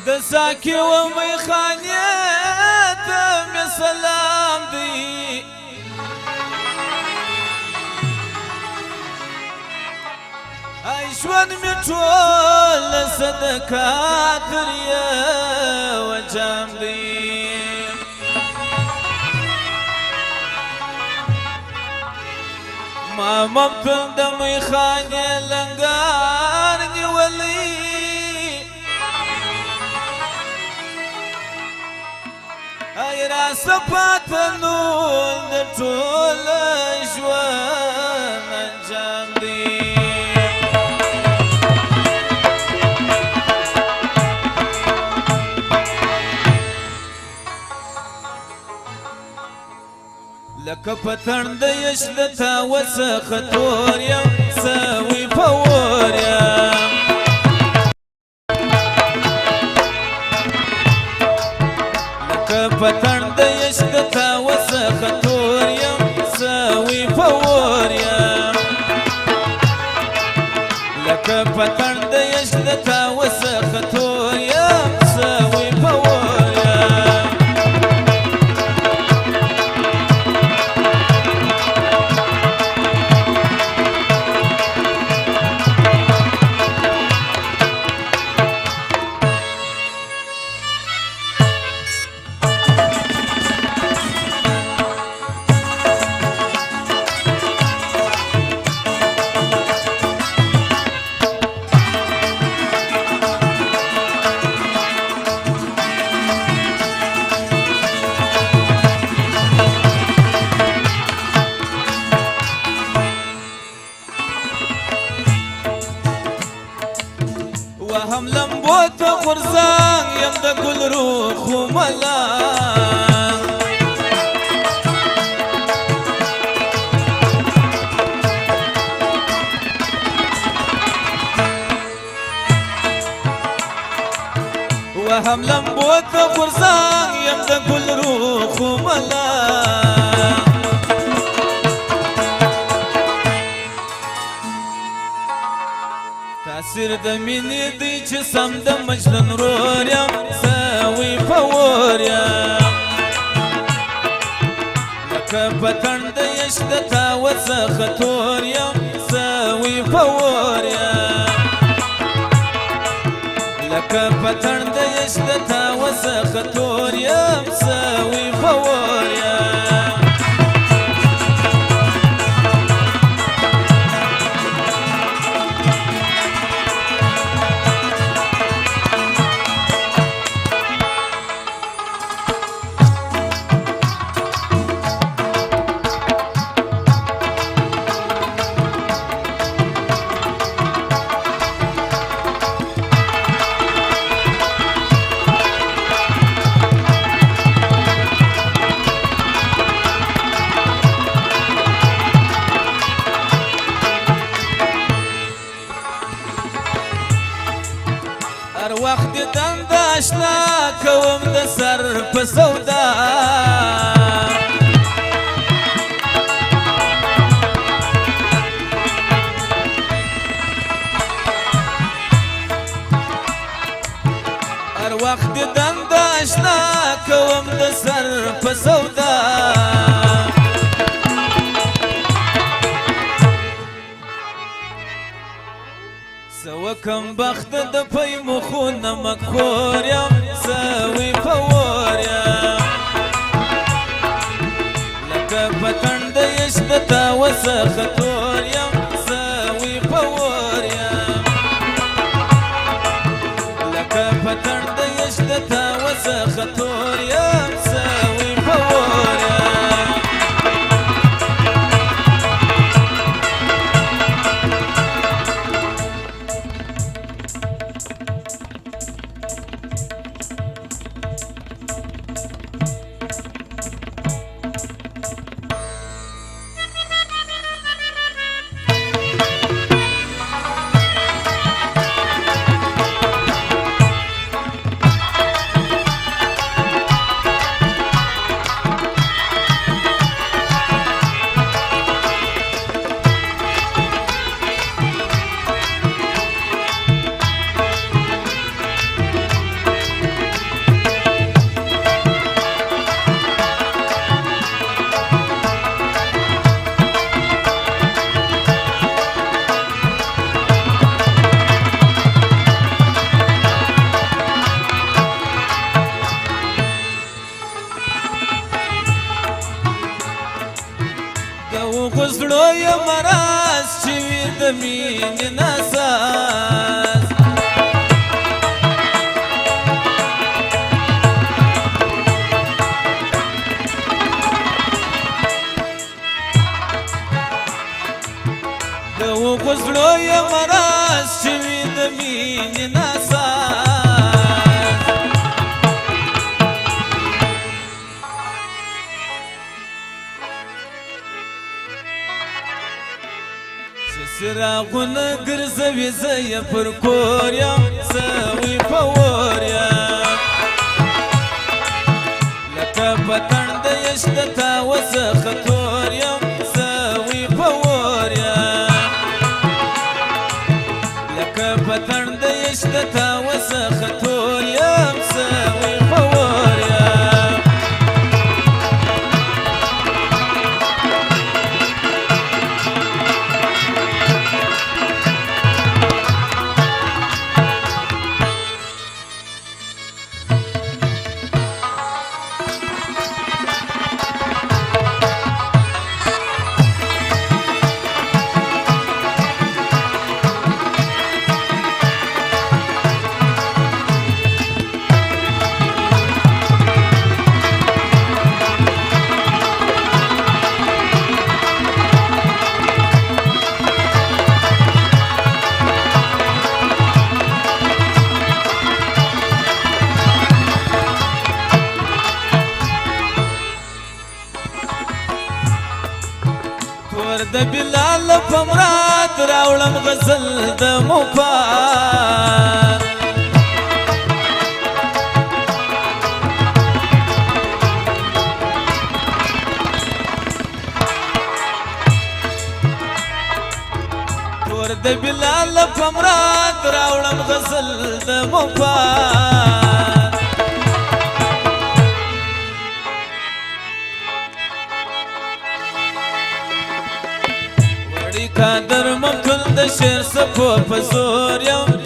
د ساکي و میخانې ته مې سلام دی ای ژوند مې ټول صدقه تر یو جام دی ما مبتل د میخانې لنګار نیولی ای را سپاته نور د ټول ژوند انجام دی لکه پتن د یش د تا وڅخه تور یم سوي په اور یم لکه پتن د یش د تا وڅخه تور یم سوي په اور یم لکه پتن د یش د تا وڅخه تور یم سوي په اور وهم لمبو ته غورځان یم د ګل روح ملان وهم لمبو ته غورځان یم د ګل روح ملان تاثیر د مینې دی چې سم د مجنون رور یم سوي په اور یم لکه پتن د یش د تا وڅخه تور یم سوي په اور یم لکه پتن د یش د تا وڅخه تور یم سوي په اور یم هر وخت دند اشنا کوم د سر په سودا هر وخت دند اشنا کوم د سر په سودا سوکم بخت د پی مخونه مکخور یم سوي په اور یم لکه پتن د یش د تا وڅخه تور یم سوي په اور یم لکه پتن د یش د تا وڅخه تور یم سوي په اور یم راز چې وي د مینې ناساز د هغو زړو یم راز چې وي د مینې ناساز چې څراغونه ګرځوي زه یې پر کور یم سوی په اور یم لکه پتڼ د یشت تاوه څخه تور یم سوی په اور یم لکه پتڼ د یشت تاوه څخه تور یم سوی په اور یم ور د بلال په مراد راوړم غزل د مفاد ور د بلال په مراد راوړم غزل د مفاد قادر مکل د شعر سپو په زور یم